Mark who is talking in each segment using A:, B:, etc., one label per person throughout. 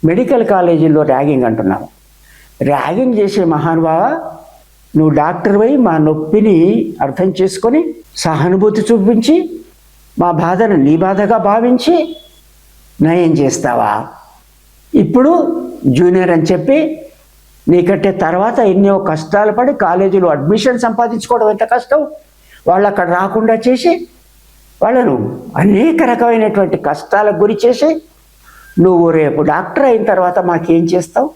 A: Medical కాలేజీల్లో ragging అంటున్నాము. Ragging చేసే మహానుభావ, నువ్వు డాక్టర్ పోయి మా నొప్పిని అర్థం చేసుకొని సహానుభూతి చూపించి మా బాధను నీ బాధగా భావించి నయం చేస్తావా? ఇప్పుడు జూనియర్ అని చెప్పి నీకంటే తర్వాత ఎన్నో కష్టాలు పడి కాలేజీలో అడ్మిషన్ సంపాదించుకోవడం ఎంత కష్టం, వాళ్ళు అక్కడ రాకుండా చేసి వాళ్ళను అనేక రకమైనటువంటి కష్టాలకు గురి చేసి నువ్వు రేపు డాక్టర్ అయిన తర్వాత మాకేం చేస్తావు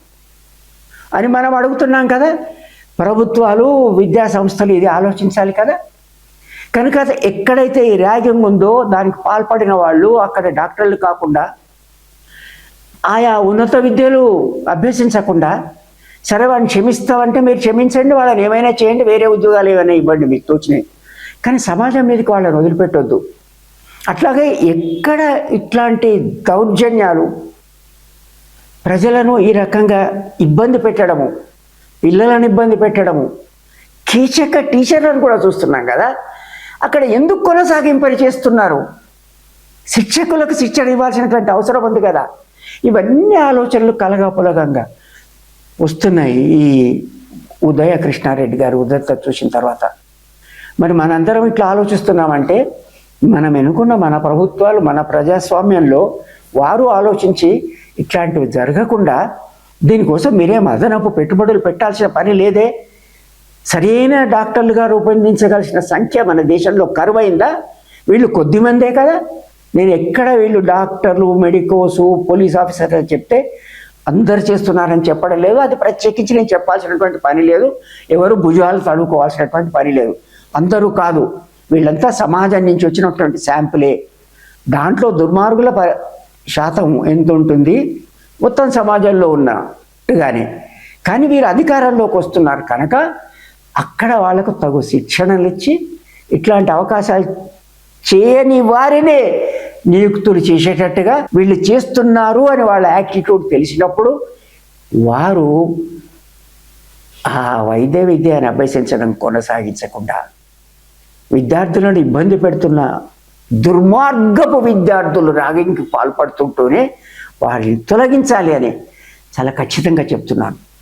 A: అని మనం అడుగుతున్నాం కదా. ప్రభుత్వాలు, విద్యా సంస్థలు ఇది ఆలోచించాలి కదా. కనుక ఎక్కడైతే ఈ ర్యాగింగ్ ఉందో దానికి పాల్పడిన వాళ్ళు అక్కడ డాక్టర్లు కాకుండా ఆయా ఉన్నత విద్యలు అభ్యసించకుండా, సరే వాడిని క్షమిస్తామంటే మీరు క్షమించండి, వాళ్ళని ఏమైనా చేయండి, వేరే ఉద్యోగాలు ఏమైనా ఇవ్వండి మీకు తోచినాయి, కానీ సమాజం మీదకి వాళ్ళని వదిలిపెట్టొద్దు. అట్లాగే ఎక్కడ ఇట్లాంటి దౌర్జన్యాలు, ప్రజలను ఈ రకంగా ఇబ్బంది పెట్టడము, పిల్లలను ఇబ్బంది పెట్టడము, కీచక టీచర్లను కూడా చూస్తున్నాం కదా, అక్కడ ఎందుకు కొనసాగింపని చేస్తున్నారు? శిక్షకులకు శిక్షణ ఇవ్వాల్సినటువంటి అవసరం ఉంది కదా. ఇవన్నీ ఆలోచనలు కలగాపులగంగా వస్తున్నాయి ఈ ఉదయ కృష్ణారెడ్డి గారు ఉదత్త చూసిన తర్వాత. మరి మనందరం ఇట్లా ఆలోచిస్తున్నామంటే మనం ఎన్నుకున్న మన ప్రభుత్వాలు, మన ప్రజాస్వామ్యంలో వారు ఆలోచించి ఇట్లాంటివి జరగకుండా దీనికోసం మీరేం అదనపు పెట్టుబడులు పెట్టాల్సిన పని లేదే. సరైన డాక్టర్లుగా రూపొందించగలిసిన సంఖ్య మన దేశంలో కరువైందా? వీళ్ళు కొద్దిమందే కదా. నేను ఎక్కడ వీళ్ళు డాక్టర్లు, మెడికోసు, పోలీస్ ఆఫీసర్లు చెప్తే అందరు చేస్తున్నారని చెప్పడం లేదు. అది ప్రత్యేకించి నేను చెప్పాల్సినటువంటి పని లేదు. ఎవరు భుజాలు తడుకోవాల్సినటువంటి పని లేదు. అందరూ కాదు, వీళ్ళంతా సమాజం నుంచి వచ్చినటువంటి శాంపులే. దాంట్లో దుర్మార్గుల శాతం ఎంత ఉంటుంది మొత్తం సమాజంలో ఉన్నట్టుగానే. కానీ వీరు అధికారంలోకి వస్తున్నారు కనుక అక్కడ వాళ్ళకు తగు శిక్షణలు ఇచ్చి ఇట్లాంటి అవకాశాలు చేయని వారినే నియుక్తులు చేసేటట్టుగా వీళ్ళు చేస్తున్నారు అని వాళ్ళ యాటిట్యూడ్ తెలిసినప్పుడు వారు ఆ వైద్య విద్యను అభ్యసించడం కొనసాగించకుండా విద్యార్థులను ఇబ్బంది పెడుతున్న దుర్మార్గపు విద్యార్థులు ర్యాగింగ్కి పాల్పడుతుంటూనే వారిని తొలగించాలి అని చాలా ఖచ్చితంగా చెప్తున్నాను.